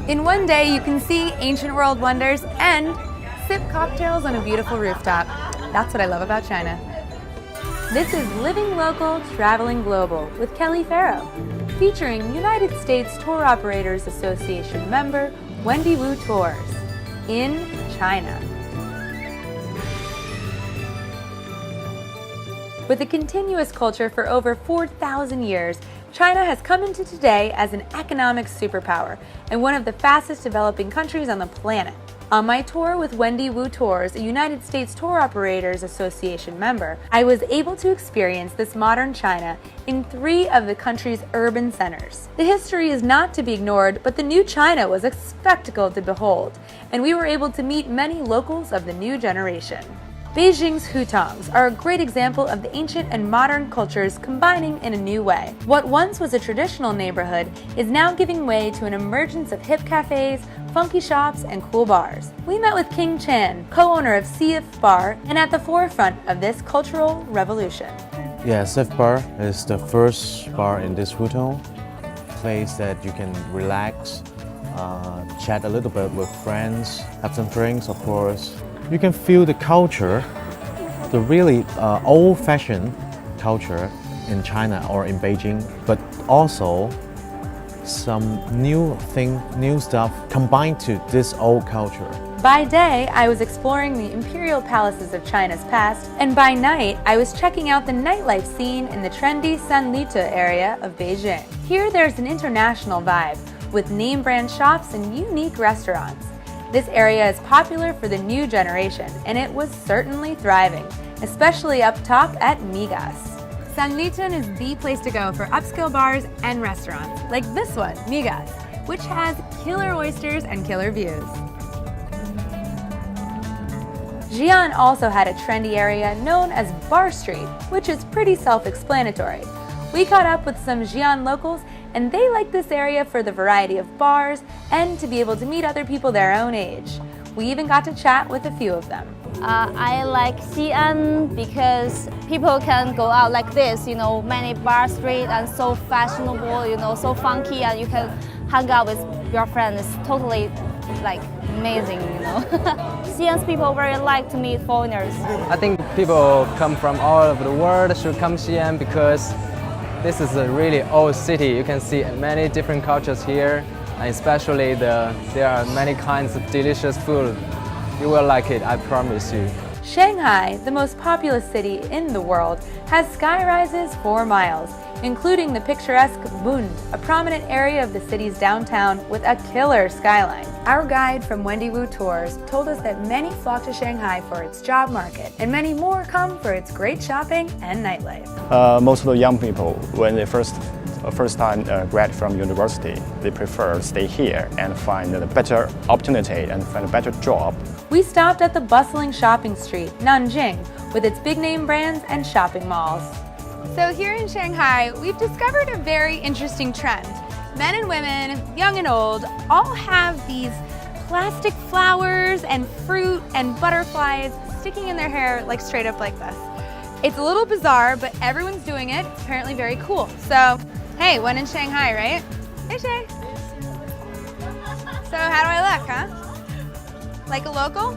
In one day, you can see ancient world wonders and sip cocktails on a beautiful rooftop. That's what I love about China. This is Living Local, Traveling Global with Kelly Farrow, featuring United States Tour Operators Association member Wendy Wu Tours in China. With a continuous culture for over 4,000 years, China has come into today as an economic superpower and one of the fastest developing countries on the planet. On my tour with Wendy Wu Tours, a United States Tour Operators Association member, I was able to experience this modern China in 3 of the country's urban centers. The history is not to be ignored, but the new China was a spectacle to behold, and we were able to meet many locals of the new generation. Beijing's hutongs are a great example of the ancient and modern cultures combining in a new way. What once was a traditional neighborhood is now giving way to an emergence of hip cafes, funky shops, and cool bars. We met with King Chan, co-owner of CF Bar, and at the forefront of this cultural revolution. Yeah, CF Bar is the first bar in this hutong, place that you can relax, chat a little bit with friends, have some drinks, of course. You can feel the culture, the really old-fashioned culture in China or in Beijing, but also some new stuff combined to this old culture. By day, I was exploring the imperial palaces of China's past, and by night, I was checking out the nightlife scene in the trendy Sanlitun area of Beijing. Here, there's an international vibe, with name-brand shops and unique restaurants. This area is popular for the new generation, and it was certainly thriving, especially up top at Migas. Sanlitun is the place to go for upscale bars and restaurants, like this one, Migas, which has killer oysters and killer views. Xi'an also had a trendy area known as Bar Street, which is pretty self-explanatory. We caught up with some Xi'an locals, and they like this area for the variety of bars and to be able to meet other people their own age. We even got to chat with a few of them. I like Xi'an because people can go out like this, many bar street and so fashionable, so funky, and you can hang out with your friends. It's totally amazing, Xi'an's people very like to meet foreigners. I think people come from all over the world should come Xi'an because this is a really old city. You can see many different cultures here, and especially there are many kinds of delicious food. You will like it, I promise you. Shanghai, the most populous city in the world, has skyrises 4 miles, including the picturesque Bund, a prominent area of the city's downtown with a killer skyline. Our guide from Wendy Wu Tours told us that many flock to Shanghai for its job market, and many more come for its great shopping and nightlife. Most of the young people, when they first time grad from university, they prefer stay here and find a better opportunity and find a better job. We stopped at the bustling shopping street, Nanjing, with its big name brands and shopping malls. So here in Shanghai, we've discovered a very interesting trend. Men and women, young and old, all have these plastic flowers and fruit and butterflies sticking in their hair straight up like this. It's a little bizarre, but everyone's doing it. It's apparently very cool. So, hey, when in Shanghai, right? Hey, Shay. So how do I look, huh? Like a local?